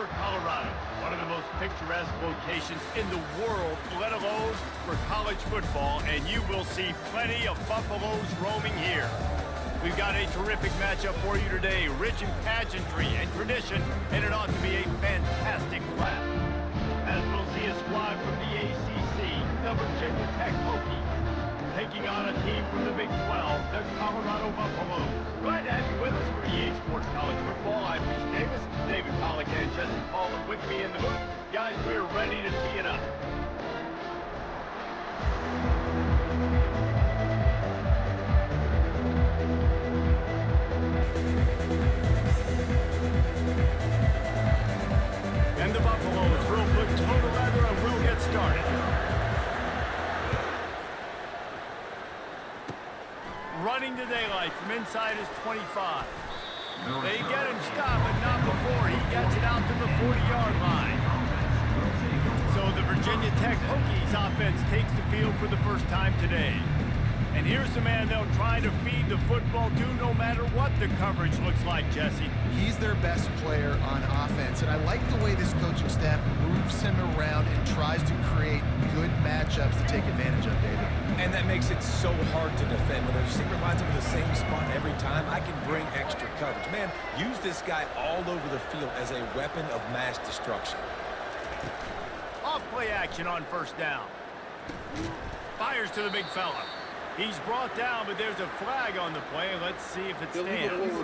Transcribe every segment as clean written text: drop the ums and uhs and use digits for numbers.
Denver, Colorado, one of the most picturesque locations in the world, let alone for college football, and you will see plenty of Buffaloes roaming here. We've got a terrific matchup for you today, rich in pageantry and tradition, and it ought to be a fantastic clash. As we'll see a squad from the ACC, the Virginia Tech Hokies, taking on a team from the Big 12, the Colorado Buffaloes. Glad to have you with us for EA Sports College Football. I'm Reese Davis, David Pollack, and Jesse Paulus with me in the booth. Guys, we're ready to tee it up. And the Buffaloes will put total leather and we'll get started. Running to daylight from inside his 25. They get him stopped, but not before he gets it out to the 40-yard line. So the Virginia Tech Hokies offense takes the field for the first time today. And here's the man they'll try to feed the football to no matter what the coverage looks like, Jesse. He's their best player on offense, and I like the way this coaching staff moves him around and tries to create good matchups to take advantage of, David. And that makes it so hard to defend. When their secret lines up in the same spot every time, I can bring extra coverage. Man, use this guy all over the field as a weapon of mass destruction. Off play action on first down. Fires to the big fella. He's brought down, but there's a flag on the play. Let's see if it stands.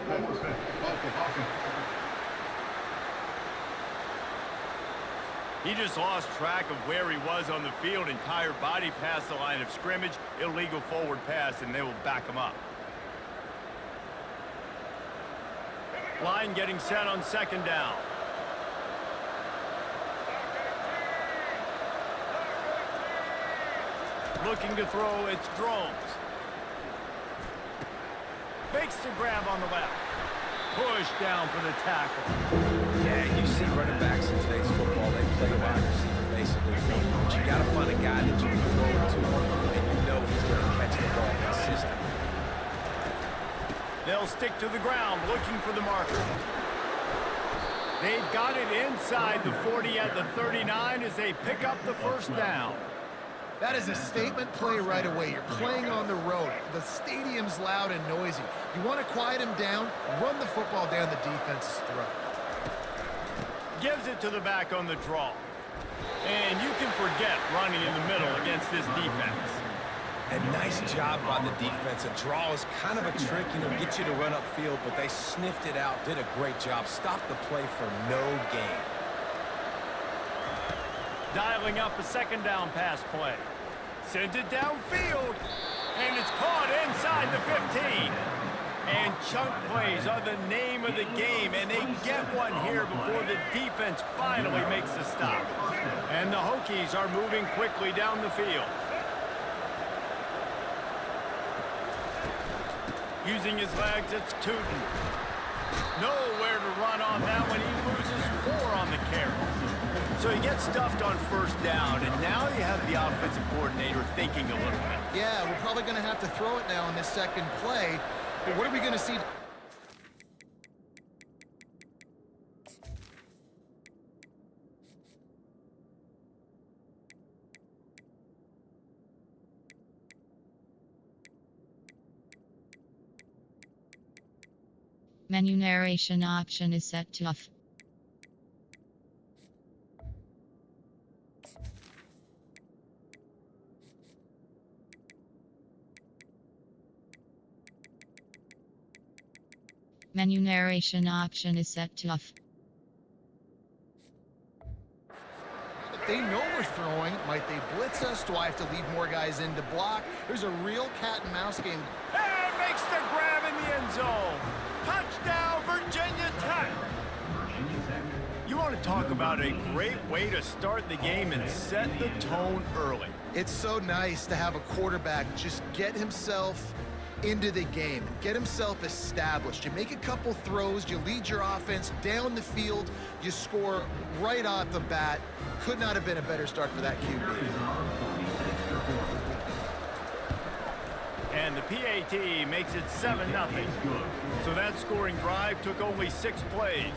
He just lost track of where he was on the field. Entire body past the line of scrimmage. Illegal forward pass, and they will back him up. Line getting set on second down. Looking to throw, it's Drones. Makes the grab on the left. Push down for the tackle. Yeah, you see running backs in today's football, they play wide receiver basically. But you got to find a guy that you can throw it to, and you know he's going to catch the ball consistently. They'll stick to the ground, looking for the marker. They've got it inside the 40 at the 39 as they pick up the first down. That is a statement play right away. You're playing on the road. The stadium's loud and noisy. You want to quiet him down, run the football down the defense's throat. Gives it to the back on the draw. And you can forget running in the middle against this defense. And nice job by the defense. A draw is kind of a trick, get you to run upfield, but they sniffed it out, did a great job, stopped the play for no gain. Dialing up a second down pass play. Sends it downfield, and it's caught inside the 15. And chunk plays are the name of the game, and they get one here before the defense finally makes the stop. And the Hokies are moving quickly down the field. Using his legs, it's Tootin. Nowhere to run on that one. He loses 4 on the carry. So he gets stuffed on first down, and now you have the offensive coordinator thinking a little bit. Yeah, we're probably going to have to throw it now in this second play. But what are we going to see? Menu narration option is set to off. Menu narration option is set to off. They know we're throwing. Might they blitz us? Do I have to leave more guys in to block? There's a real cat and mouse game. And makes the grab in the end zone. Touchdown, Virginia Tech. You want to talk about a great way to start the game and set the tone early. It's so nice to have a quarterback just get himself into the game, get himself established. You make a couple throws, you lead your offense down the field, you score right off the bat. Could not have been a better start for that QB. And the PAT makes it 7-0. So that scoring drive took only 6 plays.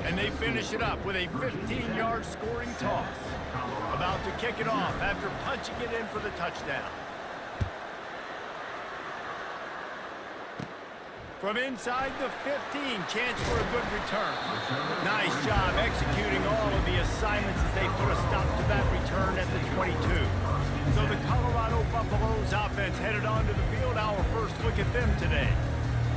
And they finish it up with a 15-yard scoring toss. About to kick it off after punching it in for the touchdown. From inside the 15, chance for a good return. Nice job executing all of the assignments as they put a stop to that return at the 22. So the Colorado Buffaloes offense headed onto the field. Our first look at them today.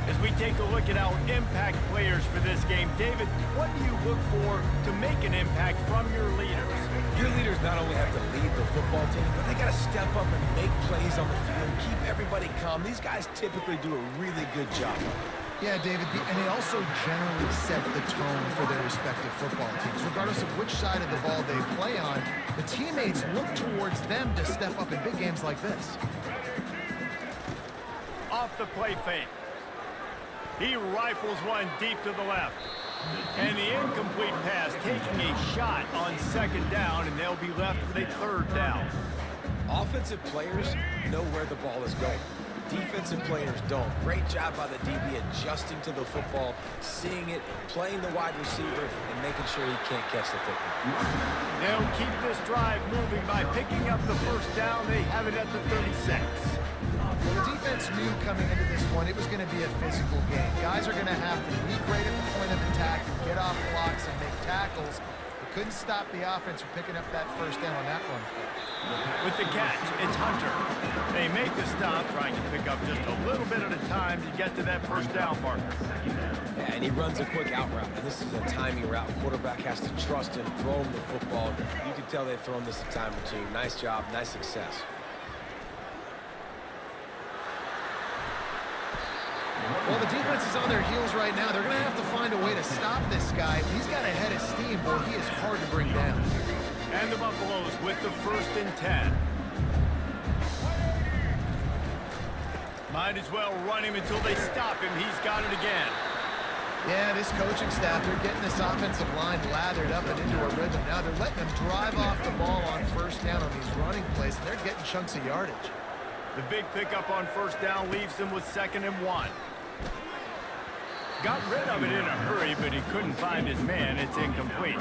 As we take a look at our impact players for this game, David, what do you look for to make an impact from your leaders? Your leaders not only have to lead the football team, but they got to step up and make plays on the field, keep everybody calm. These guys typically do a really good job. Yeah, David, and they also generally set the tone for their respective football teams. Regardless of which side of the ball they play on, the teammates look towards them to step up in big games like this. Off the play fake. He rifles one deep to the left. And the incomplete pass taking a shot on 2nd down, and they'll be left with a 3rd down. Offensive players know where the ball is going. Defensive players don't. Great job by the DB adjusting to the football, seeing it, playing the wide receiver, and making sure he can't catch the football. They'll keep this drive moving by picking up the 1st down. They have it at the 36. Well, the defense knew coming into this one it was going to be a physical game. Guys are going to have to be great at the point of attack and get off blocks and make tackles. They couldn't stop the offense from picking up that 1st down on that one. With the catch, it's Hunter. They make the stop, trying to pick up just a little bit at a time to get to that 1st down marker. Yeah, and he runs a quick out route, and this is a timing route. Quarterback has to trust him, throw him the football. You can tell they've thrown this a time or two. Nice job, nice success. Well, the defense is on their heels right now. They're going to have to find a way to stop this guy. He's got a head of steam, boy. He is hard to bring down. And the Buffaloes with the 1st and 10. Might as well run him until they stop him. He's got it again. Yeah, this coaching staff, they're getting this offensive line lathered up and into a rhythm. Now they're letting them drive off the ball on 1st down on these running plays, and they're getting chunks of yardage. The big pickup on 1st down leaves them with 2nd and 1. Got rid of it in a hurry, but he couldn't find his man. It's incomplete.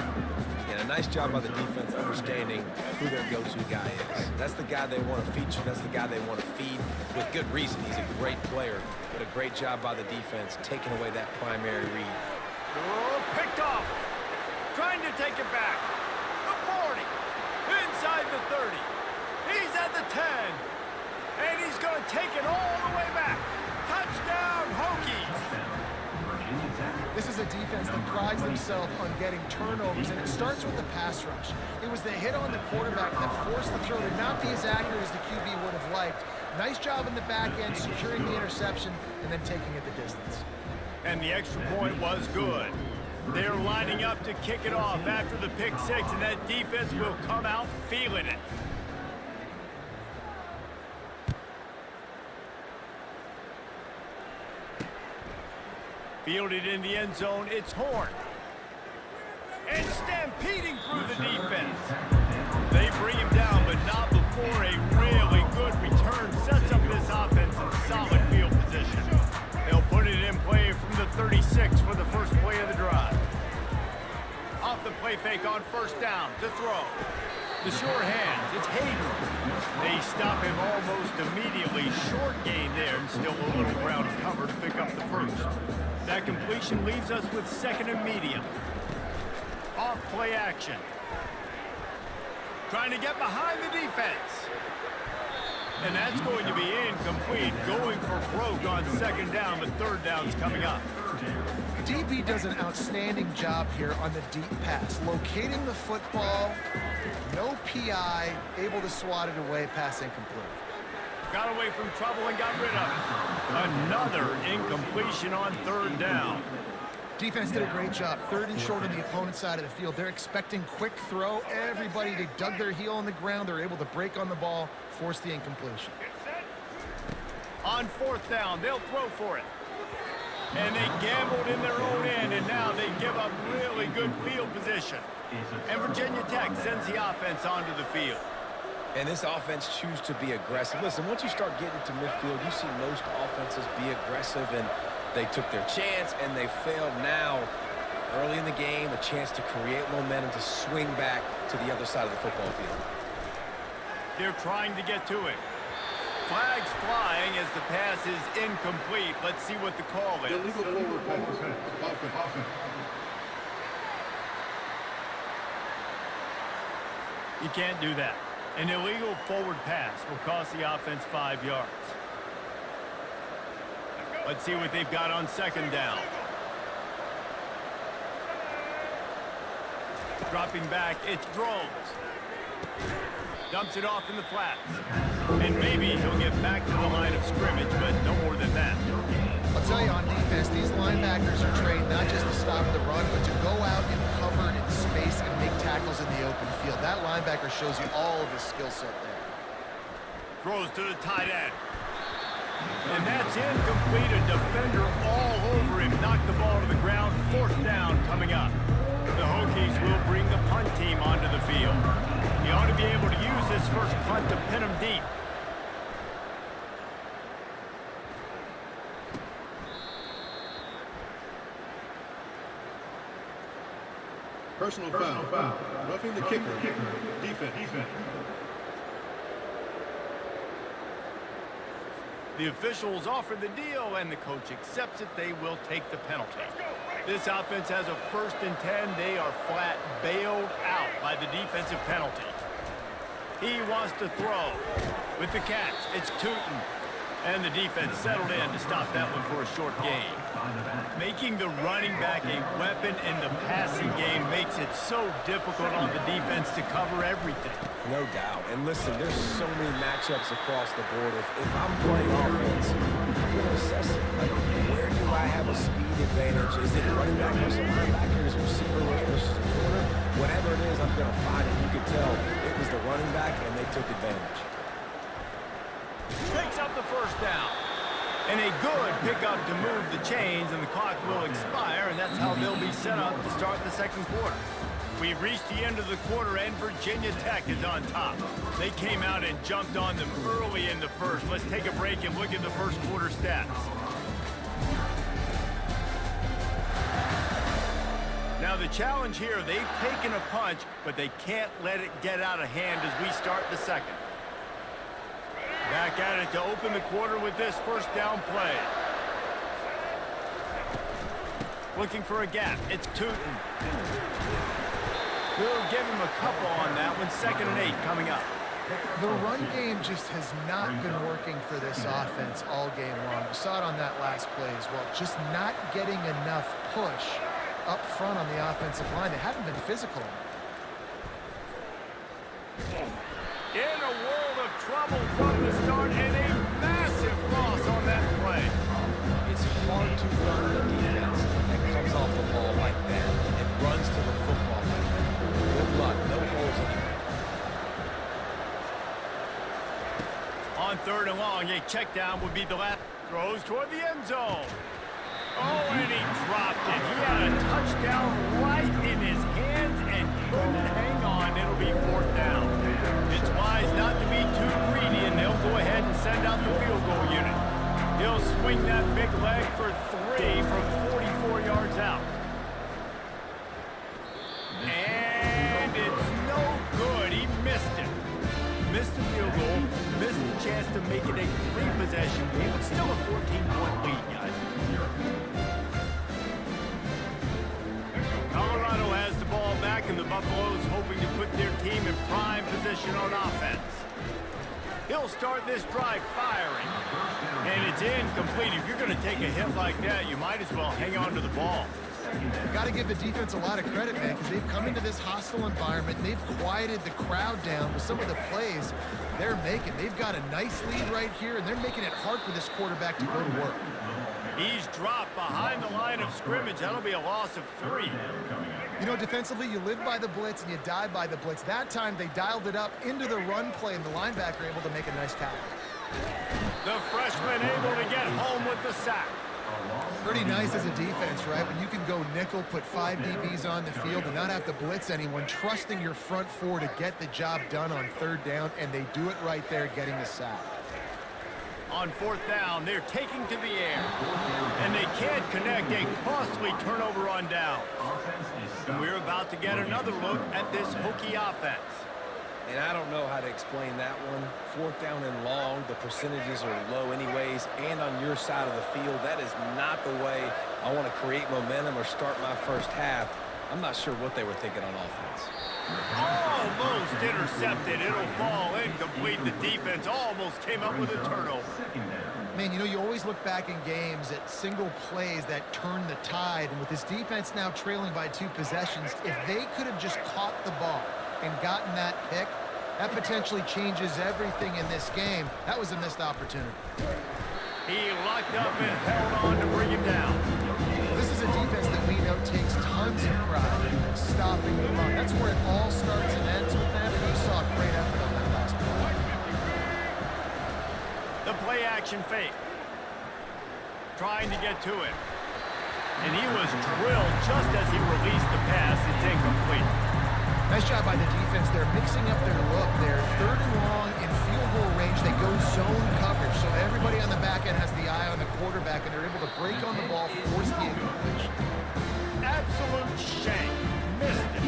And a nice job by the defense understanding who their go-to guy is. That's the guy they want to feature. That's the guy they want to feed with good reason. He's a great player, but a great job by the defense taking away that primary read. Oh, picked off. Trying to take it back. The 40. Inside the 30. He's at the 10. And he's going to take it all the way back. Touchdown, Hokies. This is a defense that prides themselves on getting turnovers, and it starts with the pass rush. It was the hit on the quarterback that forced the throw to not be as accurate as the QB would have liked. Nice job in the back end, securing the interception, and then taking it the distance. And the extra point was good. They're lining up to kick it off after the pick 6, and that defense will come out feeling it. Fielded in the end zone, it's Horn. And stampeding through the defense. They bring him down, but not before a really good return sets up this offense in solid field position. They'll put it in play from the 36 for the first play of the drive. Off the play fake on 1st down to throw. The sure hands, it's Hayden. They stop him almost immediately. Short gain there, and still a little ground cover to pick up the 1st. That completion leaves us with 2nd and medium. Off play action. Trying to get behind the defense. And that's going to be incomplete. Going for broke on 2nd down, but 3rd down's coming up. DB does an outstanding job here on the deep pass, locating the football, no PI, able to swat it away, pass incomplete. Got away from trouble and got rid of it. Another incompletion on 3rd down. Defense did a great job. 3rd and short on the opponent's side of the field. They're expecting quick throw. Everybody, they dug their heel on the ground. They're able to break on the ball, force the incompletion. On 4th down, they'll throw for it. And they gambled in their own end, and now they give up really good field position. And Virginia Tech sends the offense onto the field. And this offense choose to be aggressive. Listen, once you start getting to midfield, you see most offenses be aggressive, and they took their chance, and they failed. Now, early in the game, a chance to create momentum to swing back to the other side of the football field. They're trying to get to it. Flags flying as the pass is incomplete. Let's see what the call is. Illegal forward pass. Offense. You can't do that. An illegal forward pass will cost the offense 5 yards. Let's see what they've got on second down. Dropping back, it's Drones. Dumps it off in the flats. And maybe he'll get back to the line of scrimmage, but no more than that. I'll tell you, on defense, these linebackers are trained not just to stop the run, but to go out and cover in space and make tackles in the open field. That linebacker shows you all of his skill set there. Throws to the tight end. And that's incomplete. A defender all over him. Knocked the ball to the ground. Fourth down coming up. The Hokies will bring the punt team onto the field. He ought to be able to use this first punt to pin him deep. Personal foul. Roughing the kicker. Defense. The officials offer the deal, and the coach accepts it. They will take the penalty. This offense has a 1st and 10. They are flat bailed out by the defensive penalty. He wants to throw. With the catch, it's Tootin. And the defense settled in to stop that one for a short gain. Making the running back a weapon in the passing game makes it so difficult on the defense to cover everything. No doubt. And listen, there's so many matchups across the board. If I'm playing offense, I'm going to assess it. Like, where do I have a speed advantage? Is it running back versus linebacker? Is it receiver versus a corner? Whatever it is, I'm going to find it. You can tell it was the running back, and they took advantage. Picks up the first down. And a good pickup to move the chains, and the clock will expire, and that's how they'll be set up to start the second quarter. We've reached the end of the quarter, and Virginia Tech is on top. They came out and jumped on them early in the first. Let's take a break and look at the first quarter stats. Now the challenge here, they've taken a punch, but they can't let it get out of hand as we start the second. Back at it to open the quarter with this first down play. Looking for a gap. It's Tootin. We'll give him a couple on that one. 2nd and 8 coming up. The run game just has not been working for this offense all game long. We saw it on that last play as well. Just not getting enough push up front on the offensive line. They haven't been physical enough. In a world of trouble from the start, and a massive loss on that play. It's hard to run the defense that comes off the ball like that and runs to the football like that. Good luck. No holes in here. On 3rd and long, a check down would be the last. Throws toward the end zone. Oh, and he dropped it. He had a touchdown right in his hands and couldn't hang on. It'll be 4th down. It's wise not to be too greedy, and they'll go ahead and send out the field goal unit. He'll swing that big leg for 3 from 44 yards out. And it's no good. He missed it. Missed the field goal, missed the chance to make it a 3-possession game. It's still a 14-point lead, guys. Colorado has the ball back, and the Buffaloes hoping to put their team in prime position on offense. He'll start this drive firing. And it's incomplete. If you're going to take a hit like that, you might as well hang on to the ball. Got to give the defense a lot of credit, man, because they've come into this hostile environment. They've quieted the crowd down with some of the plays they're making. They've got a nice lead right here, and they're making it hard for this quarterback to go to work. He's dropped behind the line of scrimmage. That'll be a loss of 3. You know, defensively, you live by the blitz and you die by the blitz. That time, they dialed it up into the run play, and the linebacker able to make a nice tackle. The freshman able to get home with the sack. Pretty nice as a defense, right? When you can go nickel, put 5 DBs on the field and not have to blitz anyone, trusting your front four to get the job done on 3rd down, and they do it right there, getting the sack. On 4th down, they're taking to the air, and they can't connect a costly turnover on down. And we're about to get another look at this Hokie offense. And I don't know how to explain that one. 4th down and long, the percentages are low anyways, and on your side of the field, that is not the way I want to create momentum or start my first half. I'm not sure what they were thinking on offense. Almost intercepted. It'll fall incomplete. The defense almost came up with a turnover. Man, you know, you always look back in games at single plays that turn the tide, and with this defense now trailing by 2 possessions, if they could have just caught the ball and gotten that pick, that potentially changes everything in this game. That was a missed opportunity. He locked up and held on to bring him down. This is a defense that we know takes tons of pride stopping the run. That's where it all starts and ends with them, and you saw great effort on that last play. The play action fake. Trying to get to it. And he was drilled just as he released the pass. It's incomplete. Nice job by the defense. They're mixing up their look. They're 3rd and long in field goal range. They go zone coverage, so everybody on the back end has the eye on the quarterback, and they're able to break on the ball, force the incompletion. Absolute shank. Missed it.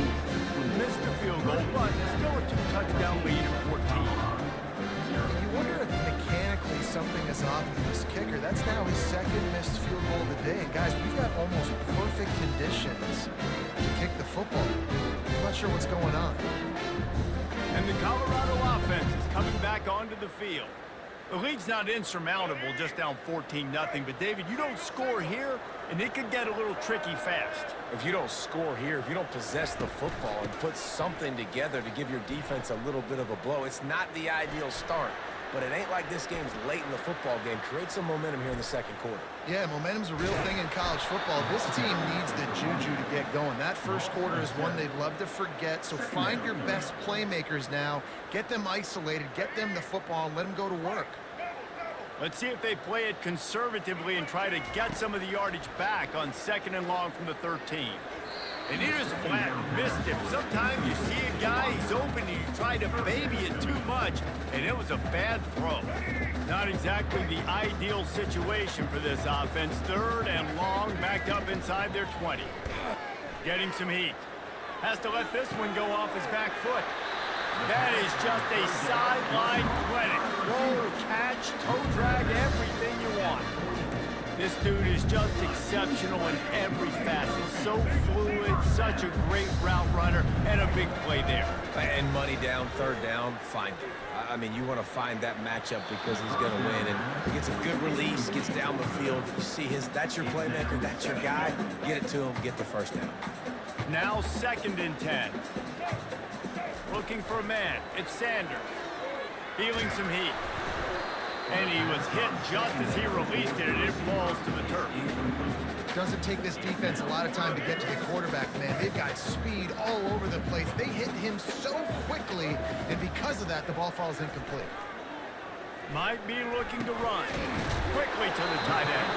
Missed the field goal, but still a 2-touchdown lead at 14. You wonder if mechanically something is off with this kicker. That's now his 2nd missed field goal of the day. And guys, we've got almost perfect conditions to kick the football. I'm not sure what's going on. And the Colorado offense is coming back onto the field. The lead's not insurmountable, just down 14-0. But, David, you don't score here, and it could get a little tricky fast. If you don't score here, if you don't possess the football and put something together to give your defense a little bit of a blow, it's not the ideal start. But it ain't like this game's late in the football game. Create some momentum here in the 2nd quarter. Yeah, momentum's a real thing in college football. This team needs the juju to get going. That 1st quarter is one they'd love to forget. So find your best playmakers now. Get them isolated. Get them the football and let them go to work. Let's see if they play it conservatively and try to get some of the yardage back on 2nd and long from the 13. And he just flat missed him. Sometimes you see a guy, he's open, and you try to baby it too much, and it was a bad throw. Not exactly the ideal situation for this offense. 3rd and long, backed up inside their 20. Getting some heat. Has to let this one go off his back foot. That is just a sideline clinic. Throw, catch, toe drag, everything you want. This dude is just exceptional in every facet. So fluid, such a great route runner, and a big play there. And money down, 3rd down, find him. I mean, you want to find that matchup because he's going to win. And he gets a good release, gets down the field. You see that's your playmaker, that's your guy. Get it to him, get the 1st down. Now 2nd and 10. Looking for a man. It's Sanders. Feeling some heat. And he was hit just as he released it, and it falls to the turf. Doesn't take this defense a lot of time to get to the quarterback, man. They've got speed all over the place. They hit him so quickly, and because of that, the ball falls incomplete. Might be looking to run. Quickly to the tight end.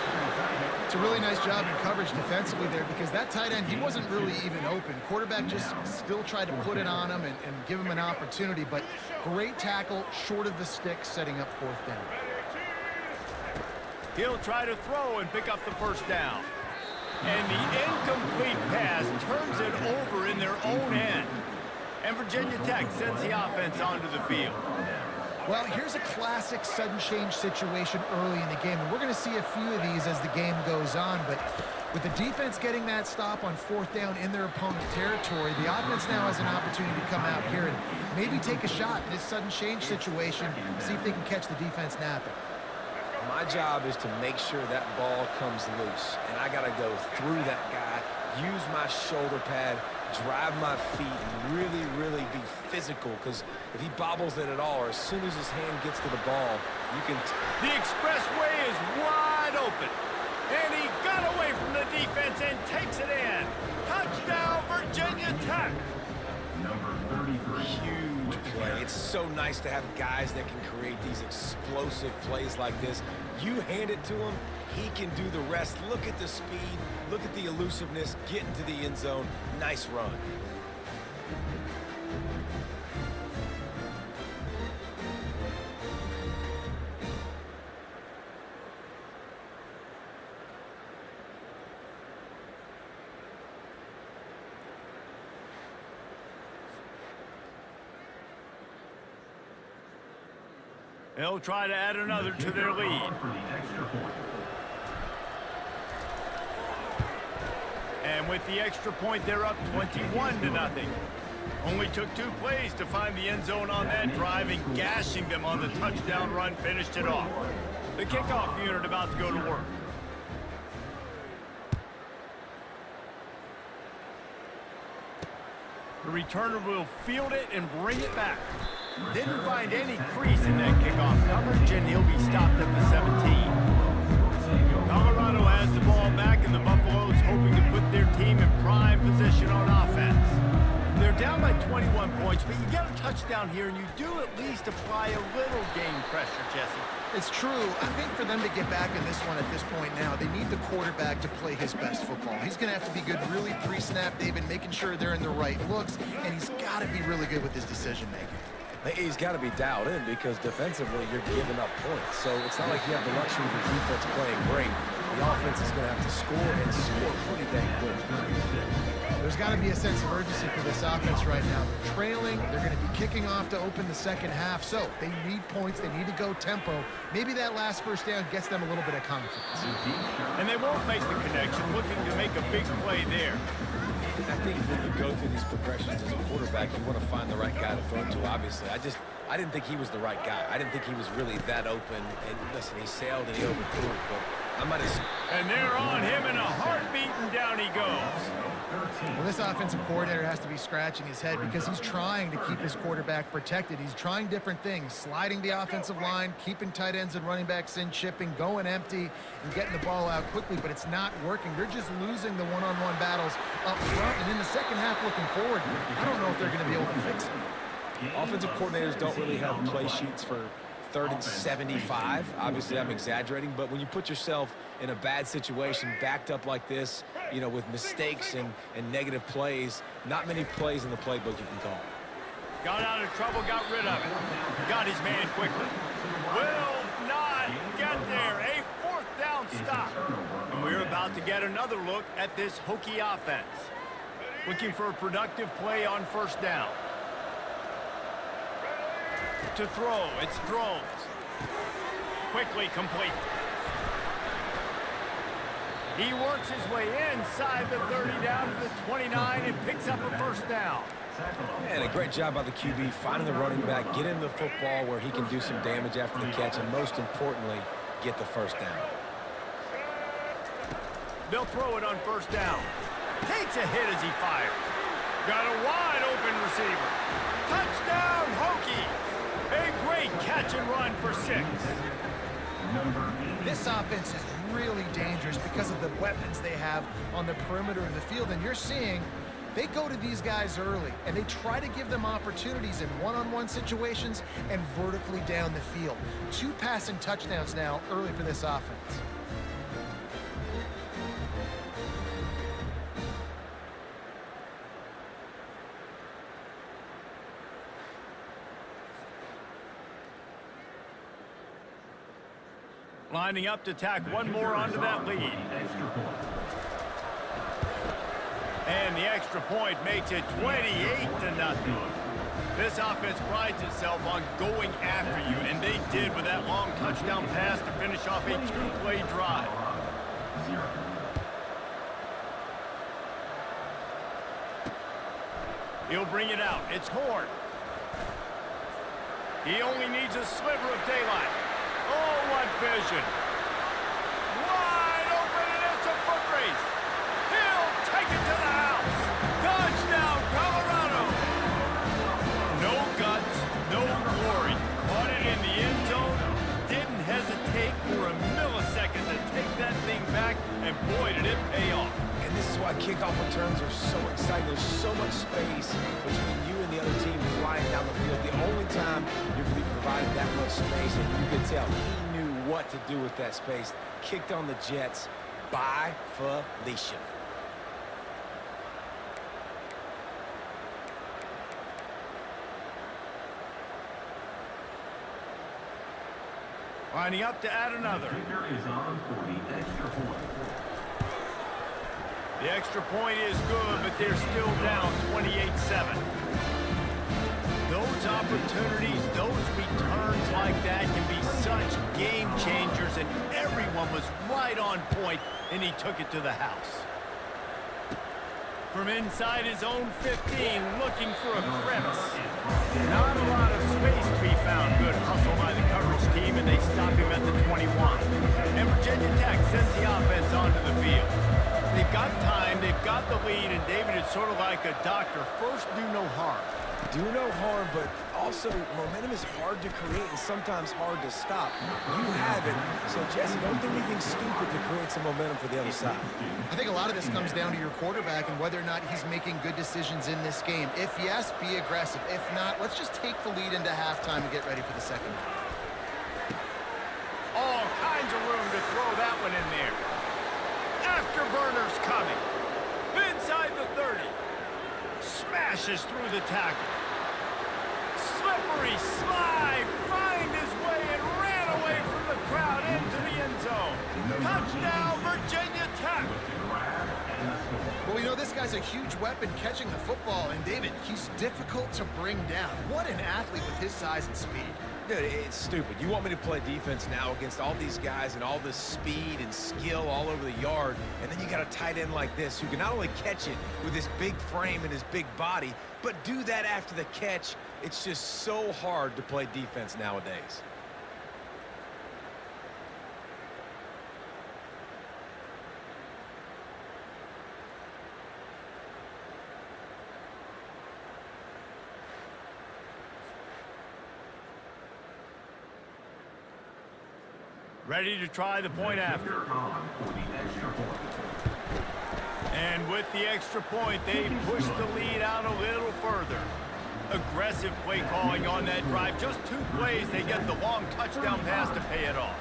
It's a really nice job in coverage defensively there because that tight end, he wasn't really even open. Quarterback just still tried to put it on him and give him an opportunity, but great tackle short of the stick, setting up 4th down. He'll try to throw and pick up the 1st down. And the incomplete pass turns it over in their own end. And Virginia Tech sends the offense onto the field. Well, here's a classic sudden change situation early in the game, and we're going to see a few of these as the game goes on, but with the defense getting that stop on 4th down in their opponent territory, the offense now has an opportunity to come out here and maybe take a shot in this sudden change situation, see if they can catch the defense napping. My job is to make sure that ball comes loose, and I got to go through that guy, use my shoulder pad, drive my feet, and really, really be physical, because if he bobbles it at all, or as soon as his hand gets to the ball, you can... The expressway is wide open, and he got away from the defense and takes it in. Touchdown, Virginia Tech. Huge play. It's so nice to have guys that can create these explosive plays like this. You hand it to him, he can do the rest. Look at the speed. Look at the elusiveness. Get into the end zone. Nice run. They'll try to add another to their lead. And with the extra point, they're up 21-0. Only took 2 plays to find the end zone on that drive, and gashing them on the touchdown run finished it off. The kickoff unit about to go to work. The returner will field it and bring it back. Didn't find any crease in that kickoff coverage, and he'll be stopped at the 17. Colorado has the ball back, and the Buffaloes hoping to put their team in prime position on offense. They're down by 21 points, but you get a touchdown here, and you do at least apply a little game pressure, Jesse. It's true. I think for them to get back in this one at this point now, they need the quarterback to play his best football. He's going to have to be good really pre-snap, David, making sure they're in the right looks, and he's got to be really good with his decision-making. He's got to be dialed in because defensively you're giving up points. So it's not like you have the luxury of the defense playing great. The offense is going to have to score and score pretty dang quick. There's got to be a sense of urgency for this offense right now. They're trailing. They're going to be kicking off to open the second half. So they need points. They need to go tempo. Maybe that last first down gets them a little bit of confidence. And they won't make the connection, looking to make a big play there. I think when you go through these progressions as a quarterback, you want to find the right guy to throw to, obviously. I didn't think he was the right guy. I didn't think he was really that open. And listen, he sailed and he overthrew it, but I might have... And they're on him in a heartbeat, and down he goes. Well, this offensive coordinator has to be scratching his head because he's trying to keep his quarterback protected. He's trying different things, sliding the offensive line, keeping chight ends and running backs in, chipping, going empty, and getting the ball out quickly, but it's not working. They're just losing the one-on-one battles up front, and in the second half looking forward, I don't know if they're going to be able to fix it. Offensive coordinators don't really have play sheets for 3rd and 75. Obviously, I'm exaggerating, but when you put yourself in a bad situation, backed up like this, you know, with mistakes and negative plays, not many plays in the playbook you can call. Got out of trouble, got rid of it. Got his man quickly. Will not get there. A 4th down stop. And we're about to get another look at this Hokie offense. Looking for a productive play on 1st down. To throw, it's Drones. Quickly complete. He works his way inside the 30 down to the 29 and picks up a 1st down. And a great job by the QB finding the running back, get him the football where he can do some damage after the catch, and most importantly, get the 1st down. They'll throw it on 1st down. Takes a hit as he fires. Got a wide open receiver. Touchdown, Hokies! A great catch and run for 6. This offense is really dangerous because of the weapons they have on the perimeter of the field, and you're seeing they go to these guys early, and they try to give them opportunities in one-on-one situations and vertically down the field. 2 passing touchdowns now early for this offense. Lining up to tack one more onto that lead. And the extra point makes it 28-0. This offense prides itself on going after you, and they did with that long touchdown pass to finish off a 2-play drive. He'll bring it out. It's Horn. He only needs a sliver of daylight. Oh, what vision. Wide open, and it's a foot race. He'll take it to the house. Touchdown, Colorado. No guts, no glory. Caught it in the end zone. Didn't hesitate for a millisecond to take that thing back, and boy, did it pay off. And And this is why kickoff returns are so exciting. There's so much space between you and the other team flying down the field. The only time you're going to be provided that much space, and you can tell he knew what to do with that space. Kicked on the Jets by Felicia. Lining up to add another. The extra point is good, but they're still down 28-7. Those opportunities, those returns like that can be such game changers, and everyone was right on point, and he took it to the house. From inside his own 15, looking for a crevice. Not a lot of space to be found. Good hustle by the coverage team, and they stop him at the 21. And Virginia Tech sends the offense onto the field. They've got time, they've got the lead, and David is sort of like a doctor. First, do no harm. Do no harm, but also momentum is hard to create and sometimes hard to stop. You have it, so Jesse, don't do anything stupid to create some momentum for the other side. I think a lot of this comes down to your quarterback and whether or not he's making good decisions in this game. If yes, be aggressive. If not, let's just take the lead into halftime and get ready for the second half. All kinds of room to throw that one in there. Afterburners coming. Inside the 30. Smashes through the tackle. Slippery slide. Find his way and ran away from the crowd into the end zone. Touchdown, Virginia Tech. Well, you know, this guy's a huge weapon catching the football, and David, he's difficult to bring down. What an athlete with his size and speed. Dude, it's stupid. You want me to play defense now against all these guys and all this speed and skill all over the yard, and then you got a tight end like this who can not only catch it with his big frame and his big body, but do that after the catch. It's just so hard to play defense nowadays. Ready to try the point after. And with the extra point, they push the lead out a little further. Aggressive play calling on that drive. Just 2 plays, they get the long touchdown pass to pay it off.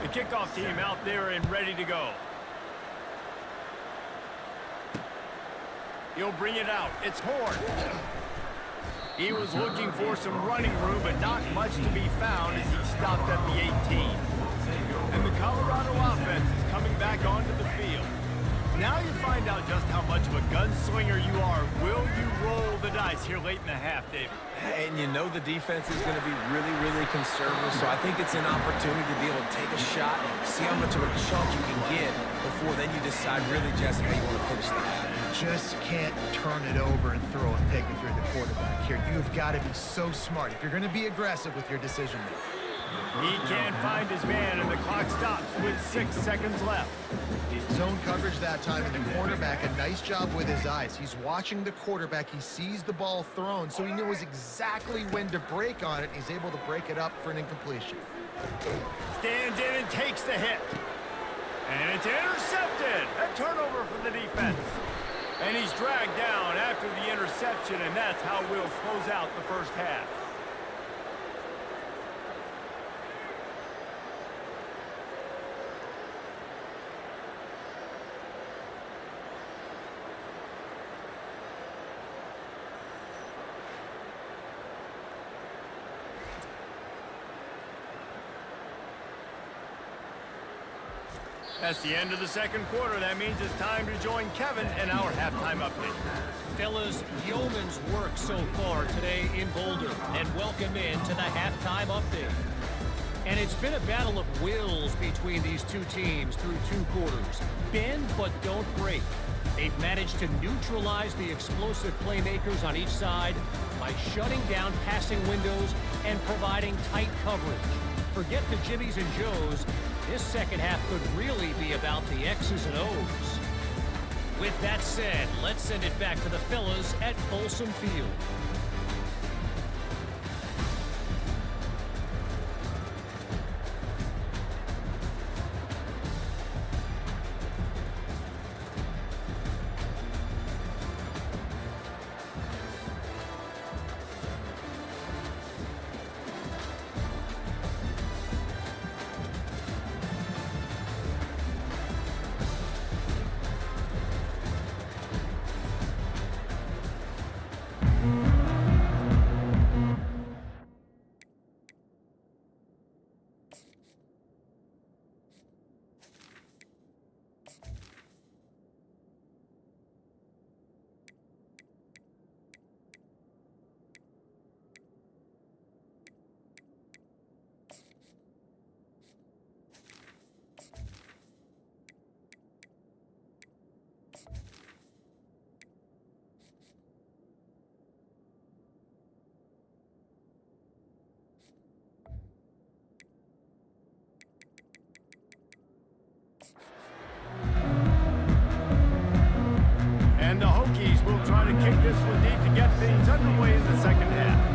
The kickoff team out there and ready to go. He'll bring it out. It's Horn. He was looking for some running room, but not much to be found as he stopped at the 18. And the Colorado offense is coming back onto the field. Now you find out just how much of a gunslinger you are. Will you roll the dice here late in the half, David? And you know the defense is going to be really, really conservative, so I think it's an opportunity to be able to take a shot, see how much of a chunk you can get before then you decide really, Jesse, how you want to finish the half. Just can't turn it over and throw a pick if you're the quarterback here. You've got to be so smart if you're going to be aggressive with your decision making. He can't find his man, and the clock stops with 6 seconds left. Zone coverage that time, and the quarterback, a nice job with his eyes. He's watching the quarterback. He sees the ball thrown, so he knows exactly when to break on it. He's able to break it up for an incompletion. Stands in and takes the hit. And it's intercepted. A turnover from the defense. And he's dragged down after the interception, and that's how we'll close out the first half. That's the end of the second quarter. That means it's time to join Kevin in our halftime update. Fellas, yeoman's work so far today in Boulder, and welcome in to the halftime update. And it's been a battle of wills between these two teams through 2 quarters. Bend but don't break. They've managed to neutralize the explosive playmakers on each side by shutting down passing windows and providing tight coverage. Forget the Jimmies and Joes. This second half could really be about the X's and O's. With that said, let's send it back to the fellas at Folsom Field. And the Hokies will try to kick this one deep to get things underway in the second half.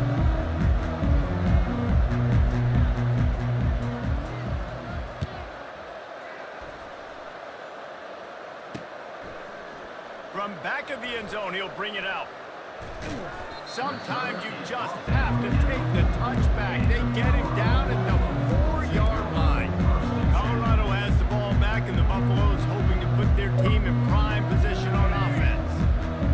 From back of the end zone, he'll bring it out. Sometimes you just have to take the touchback. They get him down at the 4-yard line. Colorado has the ball back, and the Buffaloes hoping to put their team in prime position on offense.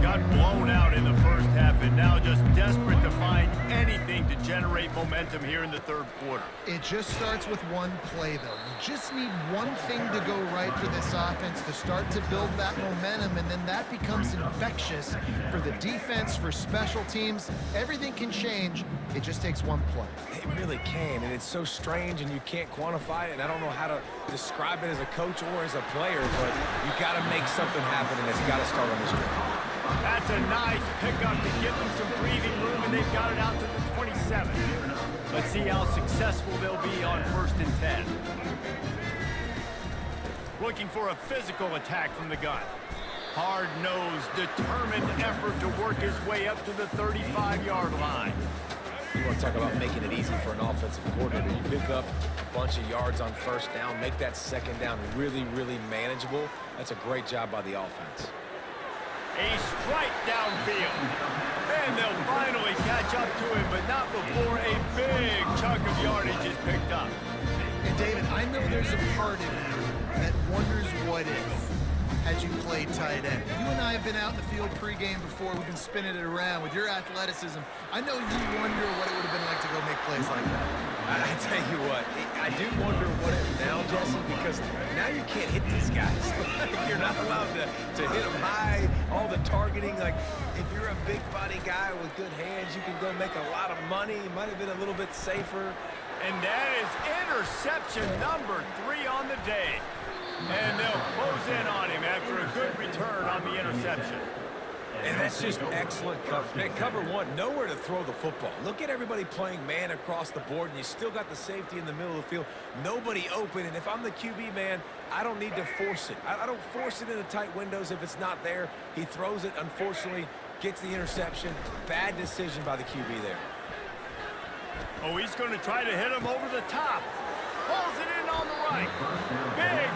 Got blown out in the first half, and now just desperate to find anything to generate momentum here in the third quarter. It just starts with one play, though. You just need one thing to go right for this offense to start to build that momentum, and then that becomes infectious for the defense, for special teams. Everything can change. It just takes one play. It really can, and it's so strange, and you can't quantify it, and I don't know how to describe it as a coach or as a player, but you got to make something happen, and it's got to start on this drive. That's a nice pickup to give them some breathing room, and they've got it out to the 27. Let's see how successful they'll be on 1st and 10. Looking for a physical attack from the gun. Hard-nosed, determined effort to work his way up to the 35-yard line. You want to talk about making it easy for an offensive coordinator. You pick up a bunch of yards on 1st down, make that 2nd down really, really manageable. That's a great job by the offense. A strike downfield. And they'll finally catch up to him, but not before a big chunk of yardage is picked up. And David, I know there's a part of you that wonders what if had you played tight end. You and I have been out in the field pregame before. We've been spinning it around with your athleticism. I know you wonder what it would have been like to go make plays like that. I tell you what, I do wonder what if now, Jesse, because now you can't hit these guys. You're not allowed to hit them high, all the targeting. Like, if you're a big body guy with good hands, you can go make a lot of money. It might have been a little bit safer. And that is interception number 3 on the day. And they'll close in on him after a good return on the interception. And that's just excellent coverage. Man, cover one, nowhere to throw the football. Look at everybody playing man across the board, and you still got the safety in the middle of the field. Nobody open, and if I'm the QB, man, I don't need to force it. I don't force it into tight windows if it's not there. He throws it, unfortunately, gets the interception. Bad decision by the QB there. Oh, he's going to try to hit him over the top. Pulls it in on the right.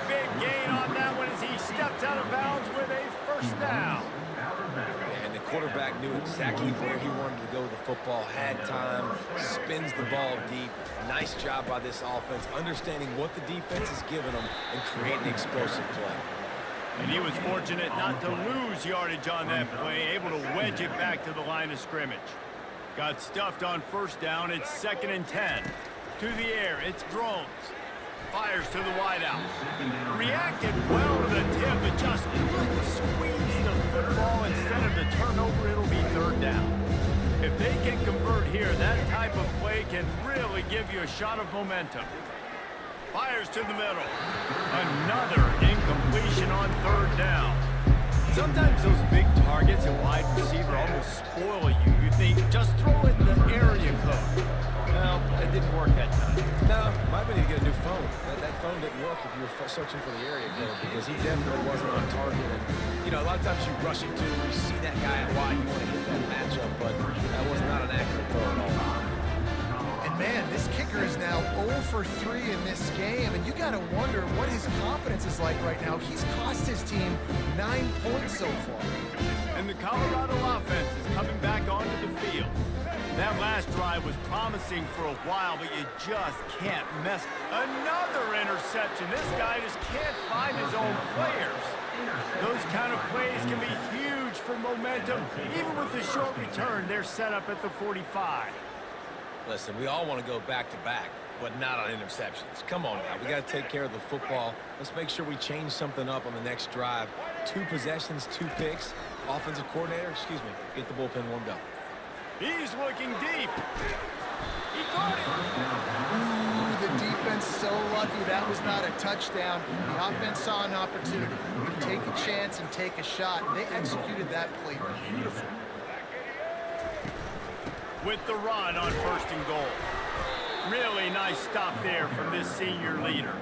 Big gain on that one as he steps out of bounds with a 1st down. And the quarterback knew exactly where he wanted to go with the football, had time, spins the ball deep. Nice job by this offense, understanding what the defense is giving them and creating the explosive play. And he was fortunate not to lose yardage on that play, able to wedge it back to the line of scrimmage. Got stuffed on 1st down. It's 2nd and 10. To the air, it's Drones. Fires to the wideout. Reacted well to the tip, but just couldn't squeeze the football. Instead of the turnover, it'll be 3rd down. If they can convert here, that type of play can really give you a shot of momentum. Fires to the middle. Another incompletion on 3rd down. Sometimes those big targets at wide receiver almost spoil you. You think, just throw it in the area code. Well, it didn't work that time. No, might be need to get a new phone. That phone didn't work if you were searching for the area code because he definitely wasn't on target. And, you know, a lot of times you rush into, you see that guy at wide, you want to hit that matchup, but that was not an accurate throw at all. And man, this kicker is now 0 for 3 in this game, and you got to wonder what his confidence is like right now. He's cost his team 9 points so far. And the Colorado offense is coming back onto the field. That last drive was promising for a while, but you just can't mess. Another interception. This guy just can't find his own players. Those kind of plays can be huge for momentum. Even with the short return, they're set up at the 45. Listen, we all want to go back-to-back, but not on interceptions. Come on now. We got to take care of the football. Let's make sure we change something up on the next drive. 2 possessions, 2 picks. Offensive coordinator, get the bullpen warmed up. He's looking deep. He got it. Ooh, the defense so lucky that was not a touchdown. The offense saw an opportunity to take a chance and take a shot. They executed that play beautifully. With the run on 1st and goal. Really nice stop there from this senior leader.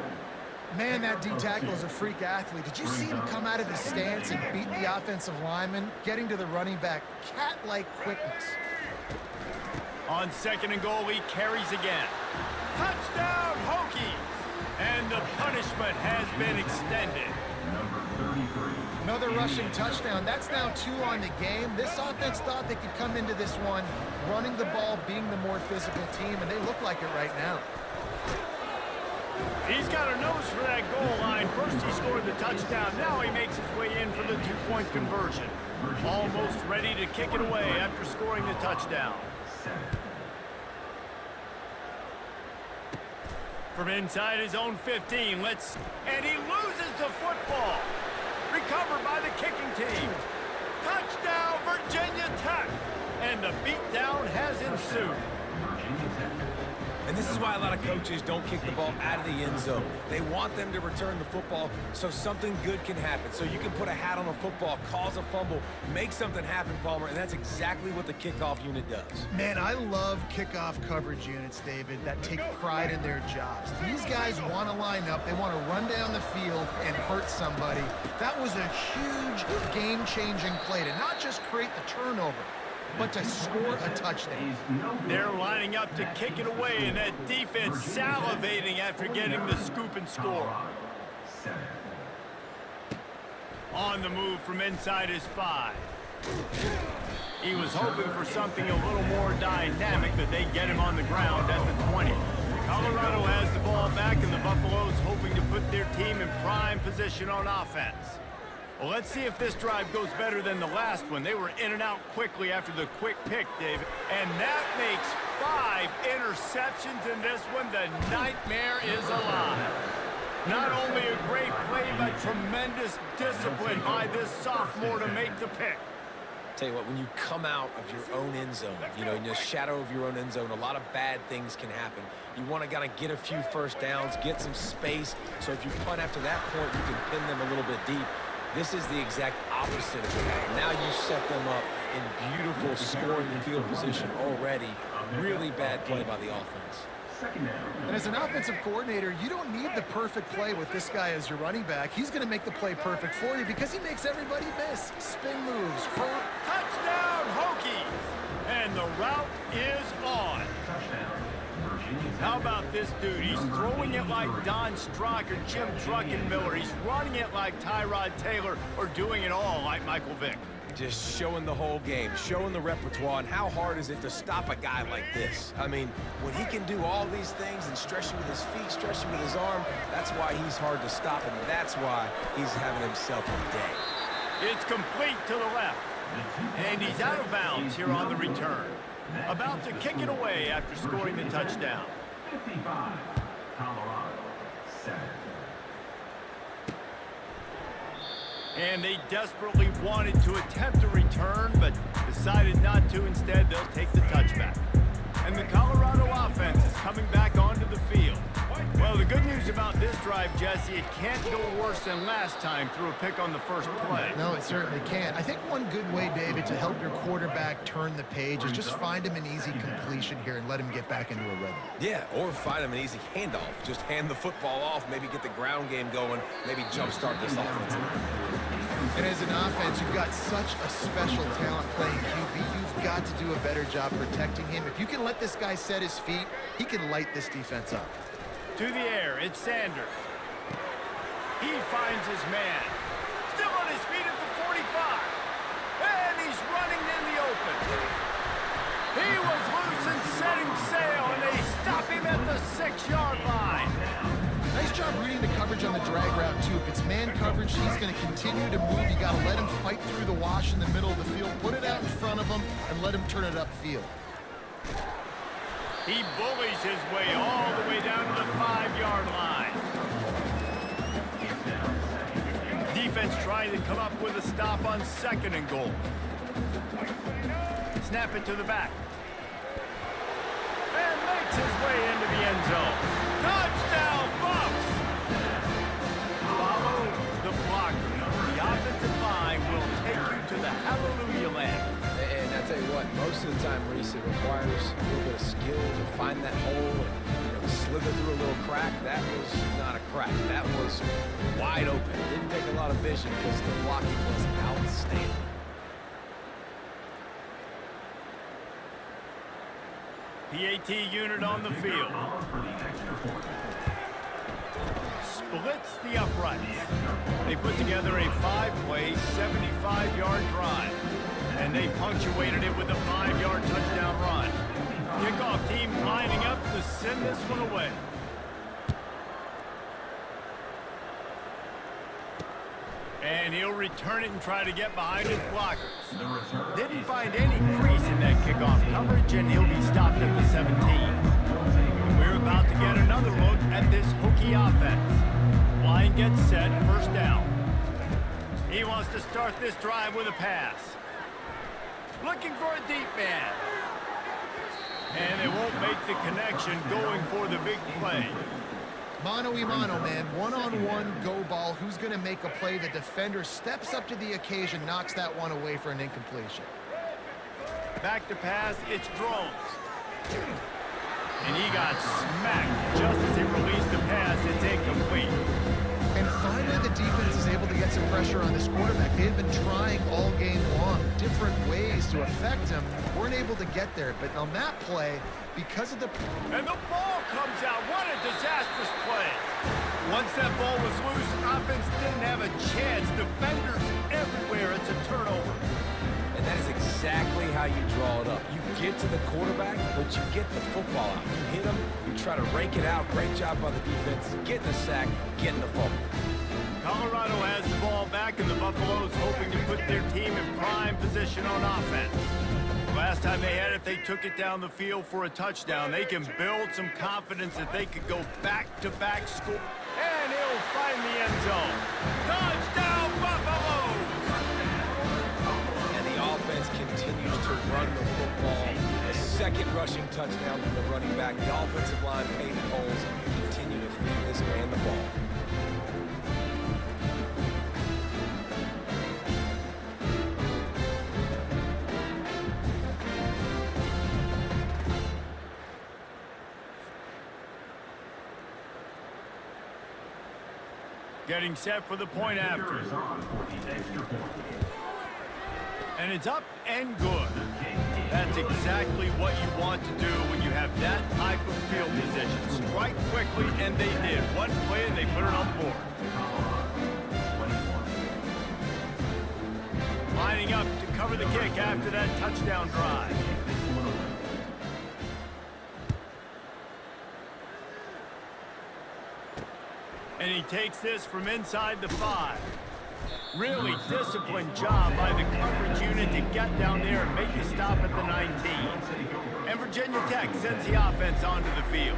Man, that D tackle is a freak athlete. Did you see him come out of his stance and beat the offensive lineman, getting to the running back? Cat-like quickness. On second and goal, he carries again. Touchdown, Hokies! And the punishment has been extended. Another rushing touchdown. That's now 2 on the game. This offense thought they could come into this one running the ball, being the more physical team, and they look like it right now. He's got a nose for that goal line. First he scored the touchdown. Now he makes his way in for the 2-point conversion. Almost ready to kick it away after scoring the touchdown. From inside his own 15, and he loses the football. Recovered by the kicking team. Touchdown, Virginia Tech. And the beatdown has ensued. And this is why a lot of coaches don't kick the ball out of the end zone. They want them to return the football so something good can happen. So you can put a hat on a football, cause a fumble, make something happen, Palmer, and that's exactly what the kickoff unit does. Man, I love kickoff coverage units, David, that take pride in their jobs. These guys want to line up. They want to run down the field and hurt somebody. That was a huge game-changing play to not just create the turnover, but to score a touchdown. They're lining up to kick it away, and that defense salivating after getting the scoop and score. On the move from inside his 5. He was hoping for something a little more dynamic, but they get him on the ground at the 20. Colorado has the ball back, and the Buffaloes hoping to put their team in prime position on offense. Well, let's see if this drive goes better than the last one. They were in and out quickly after the quick pick, David. And that makes 5 interceptions in this one. The nightmare is alive. Not only a great play, but tremendous discipline by this sophomore to make the pick. Tell you what, when you come out of your own end zone, you know, in the shadow of your own end zone, a lot of bad things can happen. You want to kind of get a few first downs, get some space, so if you punt after that point, you can pin them a little bit deep. This is the exact opposite of what happened. Now you set them up in beautiful scoring field position already. Really bad play by the offense. And as an offensive coordinator, you don't need the perfect play with this guy as your running back. He's going to make the play perfect for you because he makes everybody miss. Spin moves, hurt. Touchdown, Hokies! And the route is on. How about this dude? He's throwing it like Don Strock or Jim Druckenmiller. He's running it like Tyrod Taylor, or doing it all like Michael Vick. Just showing the whole game, showing the repertoire, and how hard is it to stop a guy like this? I mean, when he can do all these things and stretch you with his feet, stretch you with his arm, that's why he's hard to stop, and that's why he's having himself a day. It's complete to the left. And he's out of bounds here on the return. About to kick it away after scoring the touchdown. 55, Colorado, 7. And they desperately wanted to attempt a return, but decided not to. Instead, they'll take the touchback. And the Colorado offense is coming back onto the field. Well, the good news about this drive, Jesse, it can't go worse than last time through a pick on the first play. No, it certainly can't. I think one good way, David, to help your quarterback turn the page is just find him an easy completion here and let him get back into a rhythm. Yeah, or find him an easy handoff. Just hand the football off, maybe get the ground game going, maybe jumpstart this offense. And as an offense, you've got such a special talent playing QB. You've got to do a better job protecting him. If you can let this guy set his feet, he can light this defense up. To the air, it's Sanders. He finds his man. Still on his feet at the 45. And he's running in the open. He was loose and setting sail, and they stop him at the 6-yard line. Nice job reading the coverage on the drag route, too. If it's man coverage, he's going to continue to move. You got to let him fight through the wash in the middle of the field, put it out in front of him, and let him turn it upfield. He bullies his way all the way down to the 5-yard line. Defense trying to come up with a stop on second and goal. Snap it to the back. And makes his way into the end zone. Touchdown, Buffs! Follow the blocker. The offensive line will take you to the hallelujah land. And I tell you what, most of the time, Reese, it requires a little bit of skill to find that hole and slither through a little crack. That was not a crack. That was wide open. Didn't take a lot of vision because the blocking was outstanding. PAT unit on the field. Splits the uprights. They put together a 5-play, 75-yard drive. And they punctuated it with a 5-yard touchdown run. Kickoff team lining up to send this one away. And he'll return it and try to get behind his blockers. Didn't find any crease in that kickoff coverage, and he'll be stopped at the 17. We're about to get another look at this Hokie offense. Line gets set, first down. He wants to start this drive with a pass. Looking for a deep man. And they won't make the connection, going for the big play. Mano-a-mano, man. One-on-one go ball. Who's going to make a play? The defender steps up to the occasion, knocks that one away for an incompletion. Back to pass, it's Drones. And he got smacked just as he released the pass. It's incomplete. And finally, the defense is able to get some pressure on this quarterback. They've been trying all game long, different ways to affect him. Weren't able to get there, but on that play, because of the... And the ball comes out. What a disastrous play. Once that ball was loose, offense didn't have a chance. Defenders everywhere. It's a turnover. And that is exactly how you draw it up. You get to the quarterback, but you get the football out. You hit him, you try to rake it out. Great job by the defense. Getting the sack, getting the fumble. Colorado has the ball back, and the Buffaloes hoping to put their team in prime position on offense. Last time they had it, they took it down the field for a touchdown. They can build some confidence that they could go back-to-back score. And he'll find the end zone. Touchdown, Buffaloes! And the offense continues to run the football. A second rushing touchdown from the running back. The offensive line paving holes. Continue to feed this man the ball. Getting set for the point after. And it's up and good. That's exactly what you want to do when you have that type of field position. Strike quickly, and they did. One play, and they put it on the board. Lining up to cover the kick after that touchdown drive. And he takes this from inside the 5. Really disciplined job by the coverage unit to get down there and make a stop at the 19. And Virginia Tech sends the offense onto the field.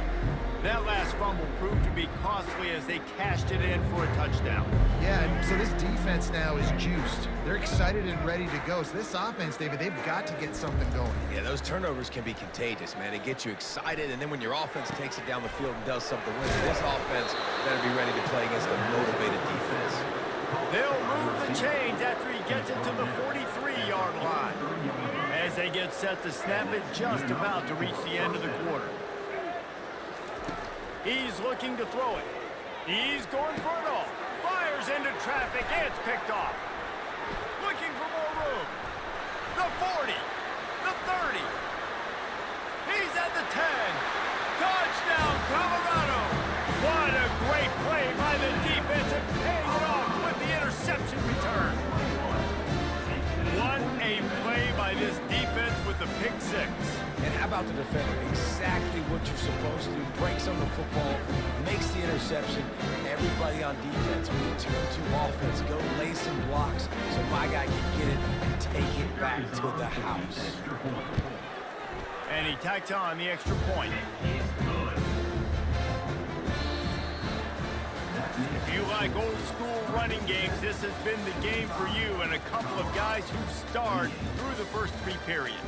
That last fumble proved to be costly as they cashed it in for a touchdown. Yeah, so this defense now is juiced. They're excited and ready to go. So this offense, David, they've got to get something going. Yeah, those turnovers can be contagious, man. They get you excited, and then when your offense takes it down the field and does something with it, this offense better be ready to play against a motivated defense. They'll move the chains after he gets it to the 43-yard line. As they get set to snap it, just about to reach the end of the quarter. He's looking to throw it. He's going for it all. Fires into traffic. It's picked off. Looking for more room. The 40. The 30. He's at the 10. Touchdown, Colorado. What a great play by the defense, and paying it off with the interception return. What a play by this defense with the pick 6. And how about the defender? Exactly what you're supposed to do. Breaks on the football, makes the interception. Everybody on defense, return to offense. Go lay some blocks so my guy can get it and take it back to the house. And he tacks on the extra point. If you like old school running games, this has been the game for you, and a couple of guys who've starred through the first 3 periods.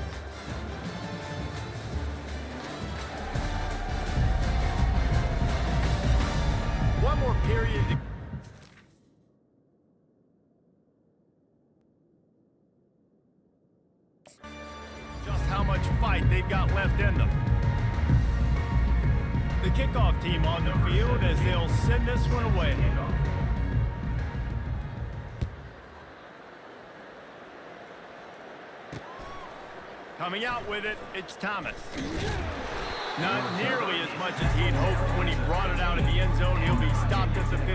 One more period to... just how much fight they've got left in them. the kickoff team on the field as they'll send this one away. Coming out with it, it's Thomas. Not nearly as much as he had hoped when he brought it out of the end zone. He'll be stopped at the 15.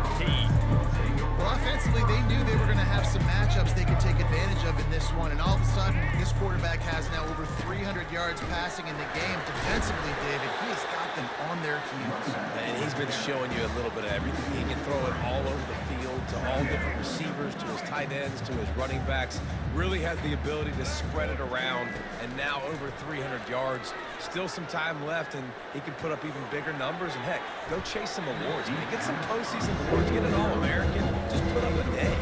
Well, offensively, they knew they were going to have some matchups they could take advantage of in this one, and all of a sudden, this quarterback has now over 300 yards passing in the game. Defensively, David, he has got them on their heels. And he's been showing you a little bit of everything. He can throw it all over the field to all different receivers, to his tight ends, to his running backs. Really has the ability to spread it around, and now over 300 yards. Still some time left, and he can put up even bigger numbers. And heck, go chase some awards, man. Get some postseason awards. Get an All-American. Just put up a day.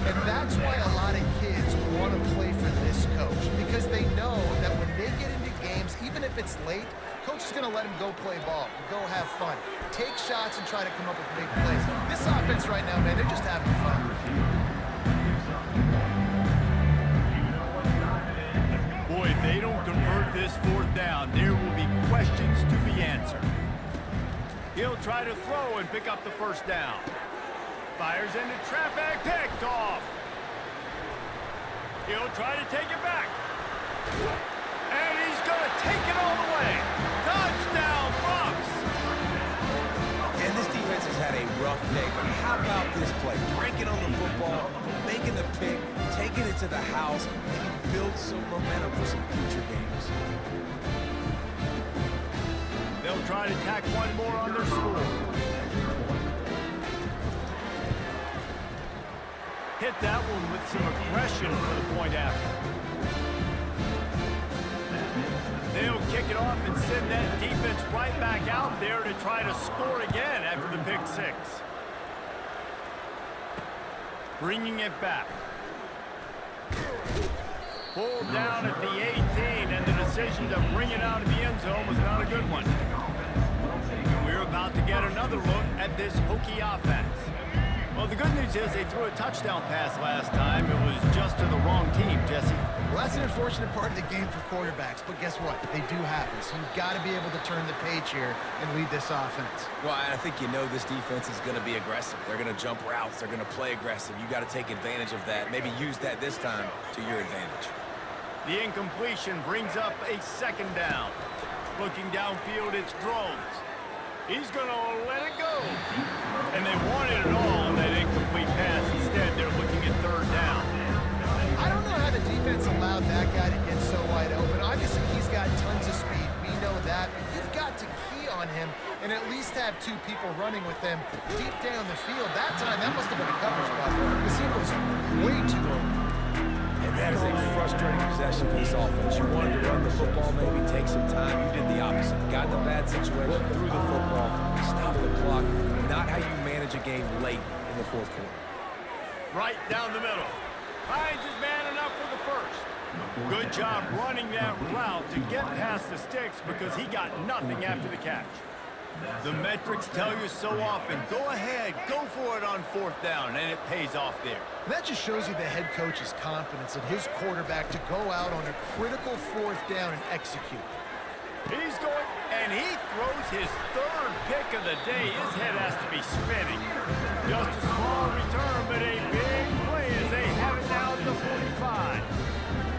And that's why a lot of kids want to play for this coach, because they know that when they get into games, even if it's late, coach is going to let them go play ball, go have fun, take shots and try to come up with big plays. This offense right now, man, they're just having fun. Boy, if they don't convert this fourth down, there will be questions to be answered. He'll try to throw and pick up the first down. Fires into traffic, picked off. He'll try to take it back. And he's going to take it all the way. Touchdown, Bucks! And this defense has had a rough day, but how about this play? Breaking on the football, making the pick, taking it to the house, and build some momentum for some future games. They'll try to tack one more on their score. Hit that one with some aggression for the point after. They'll kick it off and send that defense right back out there to try to score again after the pick six. Bringing it back. Pulled down at the 18, and the decision to bring it out of the end zone was not a good one. And we're about to get another look at this Hokie offense. Well, the good news is they threw a touchdown pass last time. It was just to the wrong team, Jesse. Well, that's an unfortunate part of the game for quarterbacks, but guess what? They do happen, so you've got to be able to turn the page here and lead this offense. Well, I think you know this defense is going to be aggressive. They're going to jump routes. They're going to play aggressive. You got to take advantage of that. Maybe use that this time to your advantage. The incompletion brings up a second down. Looking downfield, it's Groves. He's going to let it go. And they wanted it all on that incomplete pass. Instead, they're looking at third down. I don't know how the defense allowed that guy to get so wide open. Obviously, he's got tons of speed. We know that. But you've got to key on him and at least have two people running with him deep down the field. That time, that must have been a coverage buffer because he was way too low. And that is a frustrating possession for this offense. You wanted to run the football, maybe take some time. You did the opposite. Got in a bad situation, threw the football, stopped the clock. Not how you manage a game late in the fourth quarter. Right down the middle. Finds his man enough for the first. Good job running that route to get past the sticks because he got nothing after the catch. The metrics tell you so often, go ahead, go for it on fourth down, and it pays off there. That just shows you the head coach's confidence in his quarterback to go out on a critical fourth down and execute. He's going, and he throws his third pick of the day. His head has to be spinning. Just a small return, but a big play as they have it now at the 45.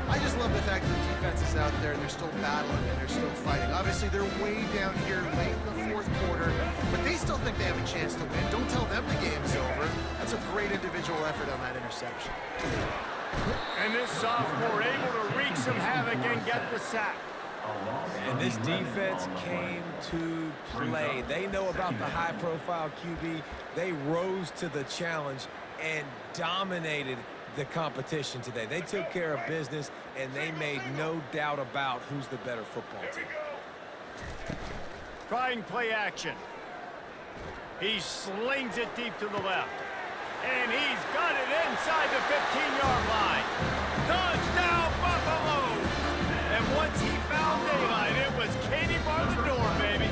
I just love the fact that the defense is out there and they're still battling and they're still fighting. Obviously, they're way down here late in the fourth quarter, but they still think they have a chance to win. Don't tell them the game's over. That's a great individual effort on that interception. And this sophomore able to wreak some havoc and get the sack. And this defense came to play. They know about the high-profile QB. They rose to the challenge and dominated the competition today. They took care of business, and they made no doubt about who's the better football team. Trying play action. He slings it deep to the left. And he's got it inside the 15-yard line. Touchdown, Buffalo! And once he found daylight, it was Katie bar the door, baby.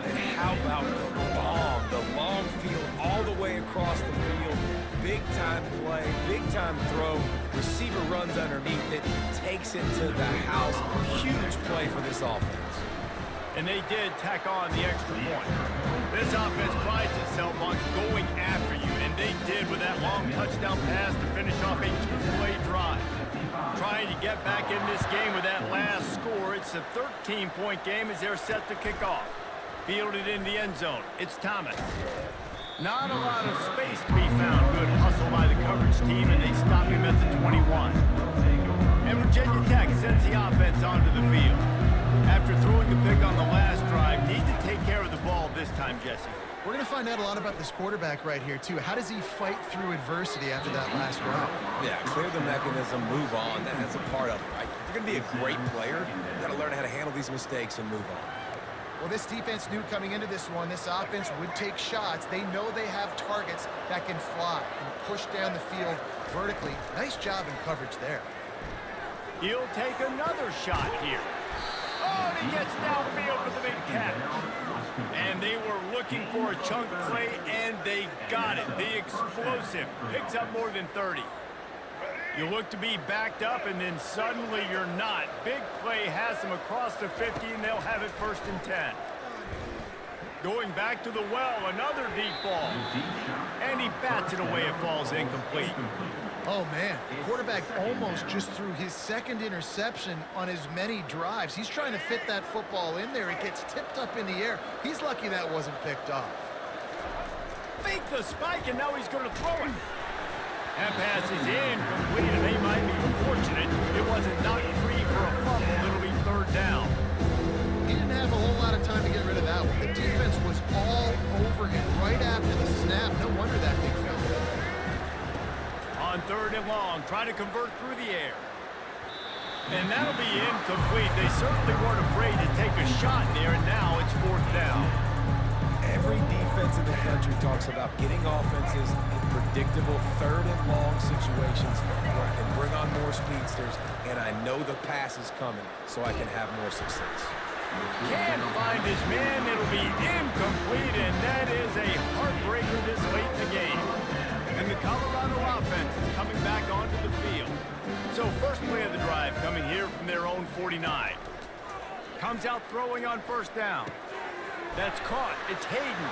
And how about the bomb, the long field all the way across the field. Big-time play, big-time throw. Receiver runs underneath it, takes it to the house. Huge play for this offense. And they did tack on the extra point. This offense prides itself on going after you, and they did with that long touchdown pass to finish off a two-play drive. Trying to get back in this game with that last score. It's a 13-point game as they're set to kick off. Fielded in the end zone. It's Thomas. Not a lot of space to be found. Good hustle by the coverage team, and they stop him at the 21. And Virginia Tech sends the offense onto the field. After throwing the pick on the last drive, need to take care of the ball this time, Jesse. We're going to find out a lot about this quarterback right here, too. How does he fight through adversity after that last drive? Yeah, clear the mechanism, move on. That's a part of it, right? If you're going to be a great player, you've got to learn how to handle these mistakes and move on. Well, this defense knew coming into this one, this offense would take shots. They know they have targets that can fly and push down the field vertically. Nice job in coverage there. He'll take another shot here. Oh, and he gets downfield for the big catch. And they were looking for a chunk play, and they got it. The explosive picks up more than 30. You look to be backed up, and then suddenly you're not. Big play has them across the 50, and they'll have it 1st and 10. Going back to the well, another deep ball. And he bats it away. It falls incomplete. Oh, man, the quarterback almost just threw his second interception on as many drives. He's trying to fit that football in there. It gets tipped up in the air. He's lucky that wasn't picked off. Fake the spike, and now he's going to throw it. That pass is incomplete, and they might be fortunate it wasn't knocked free for a fumble. It'll be 3rd down. He didn't have a whole lot of time to get rid of that one. The defense was all over him right after the snap. No wonder that thing fell. On 3rd and long, trying to convert through the air. And that'll be incomplete. They certainly weren't afraid to take a shot there, and now it's 4th down. Every defense in the country talks about getting offenses in predictable 3rd and long situations where I can bring on more speedsters, and I know the pass is coming, so I can have more success. Can't find his man. It'll be incomplete, and that is a heartbreaker this late in the game. And the Colorado offense is coming back onto the field. So first play of the drive coming here from their own 49. Comes out throwing on 1st down. That's caught. It's Hayden.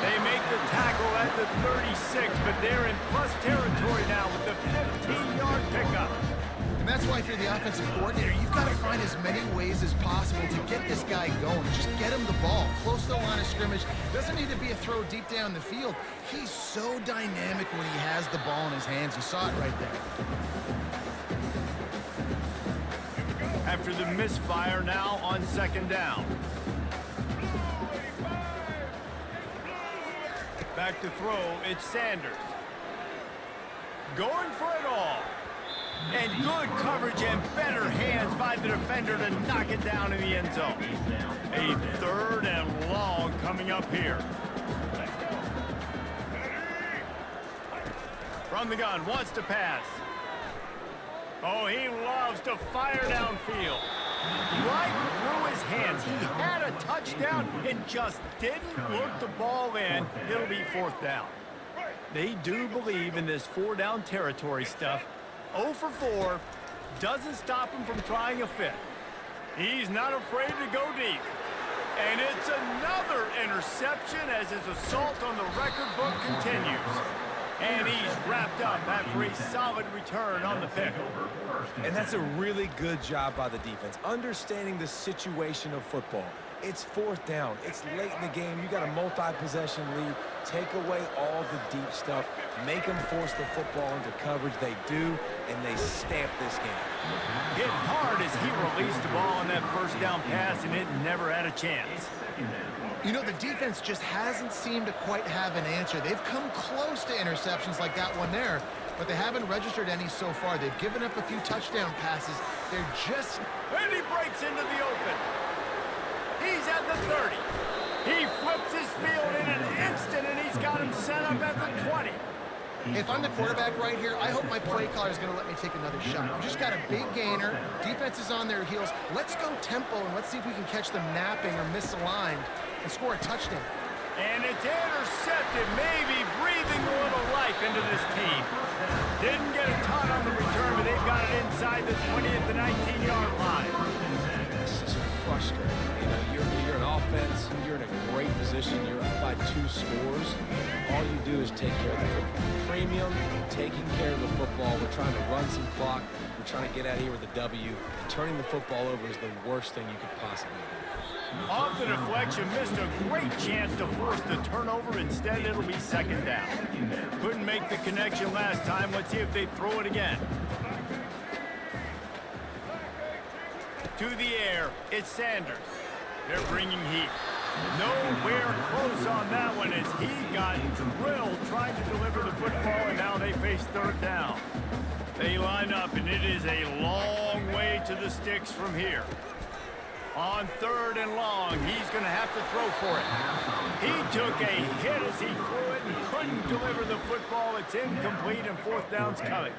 They make the tackle at the 36, but they're in plus territory now with the 15-yard pickup. And that's why if you're the offensive coordinator, you've got to find as many ways as possible to get this guy going. Just get him the ball close to the line of scrimmage. Doesn't need to be a throw deep down the field. He's so dynamic when he has the ball in his hands. You saw it right there. After the misfire, now on 2nd down. Back to throw, it's Sanders. Going for it all. And good coverage and better hands by the defender to knock it down in the end zone. A 3rd and long coming up here. From the gun, wants to pass. Oh, he loves to fire downfield. Right through his hands. He had a touchdown and just didn't look the ball in. It'll be 4th down. They do believe in this 4-down territory stuff. 0 for 4 doesn't stop him from trying a 5th. He's not afraid to go deep. And it's another interception as his assault on the record book continues. And he's wrapped up after a solid return on the pick. And that's a really good job by the defense, understanding the situation of football. It's 4th down. It's late in the game. You got a multi-possession lead. Take away all the deep stuff. Make them force the football into coverage. They do, and they stamp this game. Hit hard as he released the ball on that 1st down pass, and it never had a chance. You know, the defense just hasn't seemed to quite have an answer. They've come close to interceptions like that one there, but they haven't registered any so far. They've given up a few touchdown passes. They're just... And he breaks into the open. He's at the 30. He flips his field in an instant, and he's got him set up at the 20. If I'm the quarterback right here, I hope my play caller is going to let me take another shot. We've just got a big gainer. Defense is on their heels. Let's go tempo, and let's see if we can catch them napping or misaligned and score a touchdown. And it's intercepted, maybe breathing a little life into this team. Didn't get a ton on the return, but they've got it inside the 20 at the 19-yard line. This is frustrating. You know, you're an offense, you're in a great position, you're up by 2 scores. All you do is take care of the football. Premium, taking care of the football. We're trying to run some clock. We're trying to get out of here with a W. And turning the football over is the worst thing you could possibly do. Off the deflection, missed a great chance to force the turnover. Instead, it'll be second down. Couldn't make the connection last time. Let's see if they throw it again. To the air, it's Sanders. They're bringing heat. Nowhere close on that one as he got drilled trying to deliver the football, and now they face third down. They line up, and it is a long way to the sticks from here. On 3rd and long, he's going to have to throw for it. He took a hit as he threw it and couldn't deliver the football. It's incomplete, and 4th down's coming.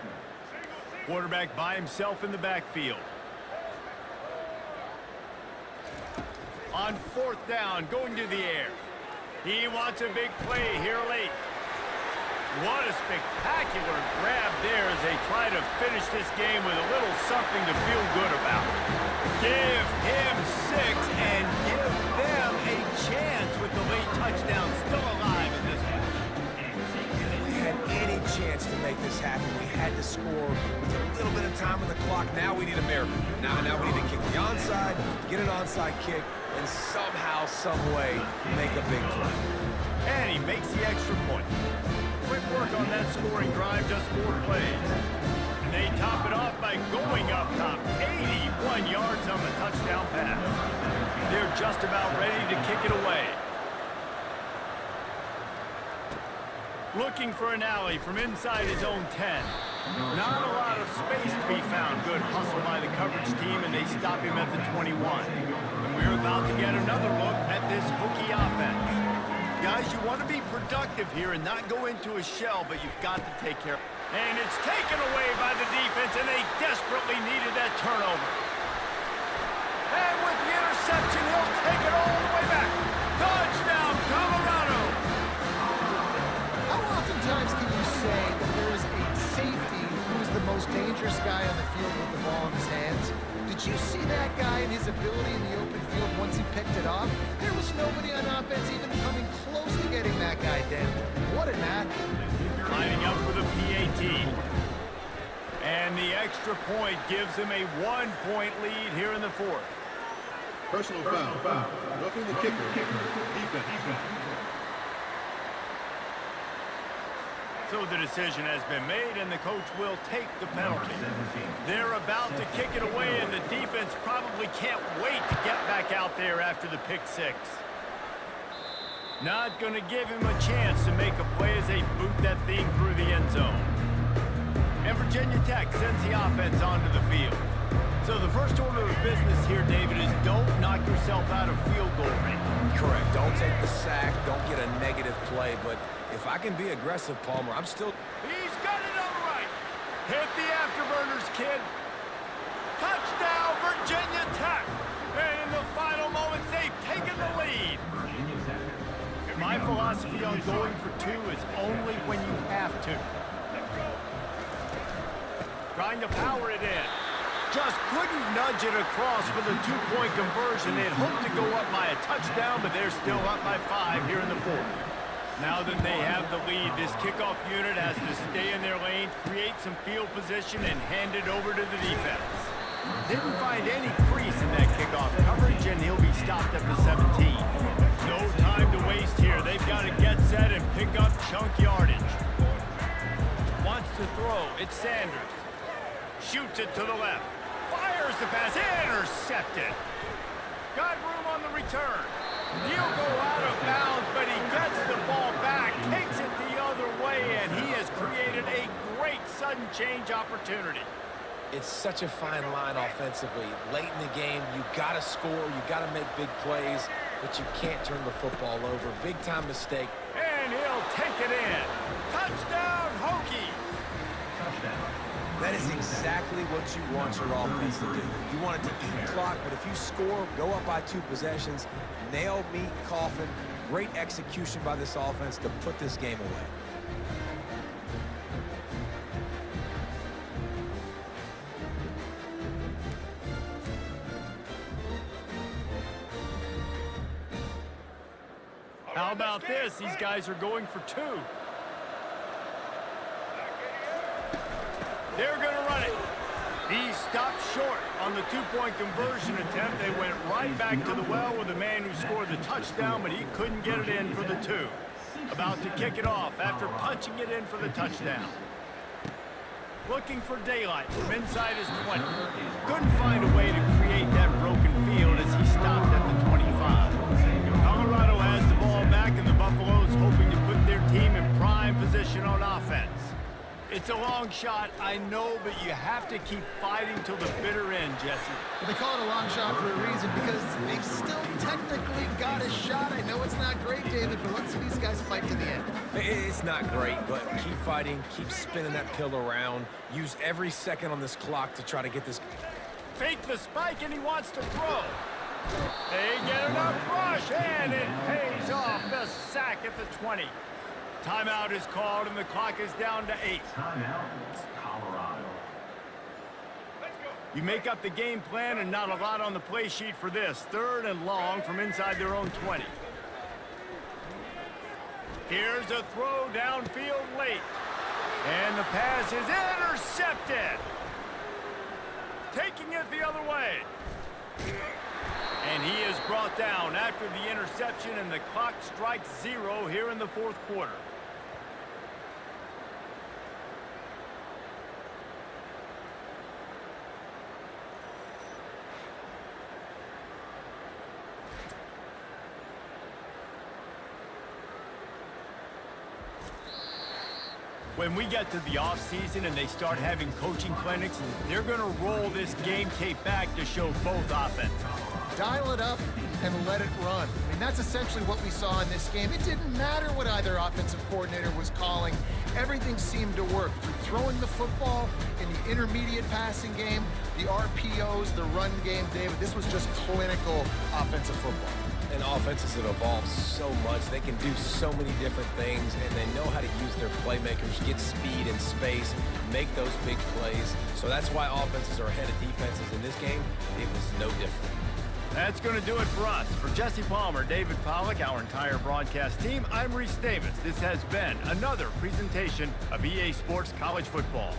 Quarterback by himself in the backfield. On 4th down, going to the air. He wants a big play here late. What a spectacular grab there as they try to finish this game with a little something to feel good about. Give him 6 and give them a chance with the late touchdown still alive in this one. If we had any chance to make this happen, we had to score with a little bit of time on the clock. Now we need a miracle. Now we need to kick the onside, get an onside kick, and somehow, some way, make a big play. And he makes the extra point. Quick work on that scoring drive, just 4 plays. And they top it off by going up top. 81 yards on the touchdown pass. They're just about ready to kick it away. Looking for an alley from inside his own 10. Not a lot of space to be found. Good hustle by the coverage team, and they stop him at the 21. And we're about to get another look at this Hokie offense. Guys, you want to be productive here and not go into a shell, but you've got to take care. And it's taken away by the defense, and they desperately needed that turnover. And with the interception, he'll take it all the way back. Touchdown, Colorado! How oftentimes can you say that there is a safety who is the most dangerous guy on the field with the ball in his hands? Did you see that guy and his ability in the open field once he picked it off? There was nobody on offense even coming close to getting that guy down. What an athlete. Lining up for the PAT. And the extra point gives him a 1-point lead here in the 4th. Personal foul. Roughing the kicker. Defense. So the decision has been made, and the coach will take the penalty. They're about to kick it away, and the defense probably can't wait to get back out there after the pick 6. Not going to give him a chance to make a play as they boot that thing through the end zone. And Virginia Tech sends the offense onto the field. So the first order of business here, David, is don't knock yourself out of field goal range. Correct. Don't take the sack. Don't get a negative play. But if I can be aggressive, Palmer, I'm still... He's got it on the right. Hit the afterburners, kid. Touchdown, Virginia Tech. And in the final moments, they've taken the lead. My philosophy on going for 2 is only when you have to. Trying to power it in. Just couldn't nudge it across for the 2-point conversion. They had hoped to go up by a touchdown, but they're still up by 5 here in the 4th. Now that they have the lead, this kickoff unit has to stay in their lane, create some field position, and hand it over to the defense. Didn't find any crease in that kickoff coverage, and he'll be stopped at the 17. No time to waste here. They've got to get set and pick up chunk yardage. Wants to throw. It's Sanders. Shoots it to the left. Fires the pass. Intercepted. Got room on the return. He'll go out of bounds, but he gets the ball back, takes it the other way, and he has created a great sudden change opportunity. It's such a fine line offensively. Late in the game, you got to score, you got to make big plays, but you can't turn the football over. Big-time mistake. And he'll take it in. Touchdown, Hokies! That is exactly what you want your offense to do. You want it to eat clock, but if you score, go up by 2 possessions, nail, meet, coffin. Great execution by this offense to put this game away. about this? These guys are going for two. They're going to run it. He stopped short on the two-point conversion attempt. They went right back to the well with the man who scored the touchdown, but he couldn't get it in for the two. About to kick it off after punching it in for the touchdown. Looking for daylight from inside his 20. Couldn't find a way to create that broken field as he stopped at the 25. Colorado has the ball back, and the Buffaloes hoping to put their team in prime position on offense. It's a long shot, I know, but you have to keep fighting till the bitter end, Jesse. But they call it a long shot for a reason, because they've still technically got a shot. I know it's not great, David, but let's see these guys fight to the end. It's not great, but keep fighting, keep spinning that pill around. Use every second on this clock to try to get this. Fake the spike, and he wants to throw. They get enough rush, and it pays off. The sack at the 20. Timeout is called, and the clock is down to 8. Timeout, Colorado. You make up the game plan, and not a lot on the play sheet for this. 3rd and long from inside their own 20. Here's a throw downfield late. And the pass is intercepted. Taking it the other way. And he is brought down after the interception, and the clock strikes 0 here in the 4th quarter. When we get to the offseason and they start having coaching clinics, they're going to roll this game tape back to show both offenses. Dial it up and let it run. I mean, that's essentially what we saw in this game. It didn't matter what either offensive coordinator was calling. Everything seemed to work. Through throwing the football in the intermediate passing game, the RPOs, the run game, David, this was just clinical offensive football. And offenses have evolved so much. They can do so many different things, and they know how to use their playmakers, get speed and space, make those big plays. So that's why offenses are ahead of defenses in this game. It was no different. That's going to do it for us. For Jesse Palmer, David Pollack, our entire broadcast team, I'm Reese Davis. This has been another presentation of EA Sports College Football.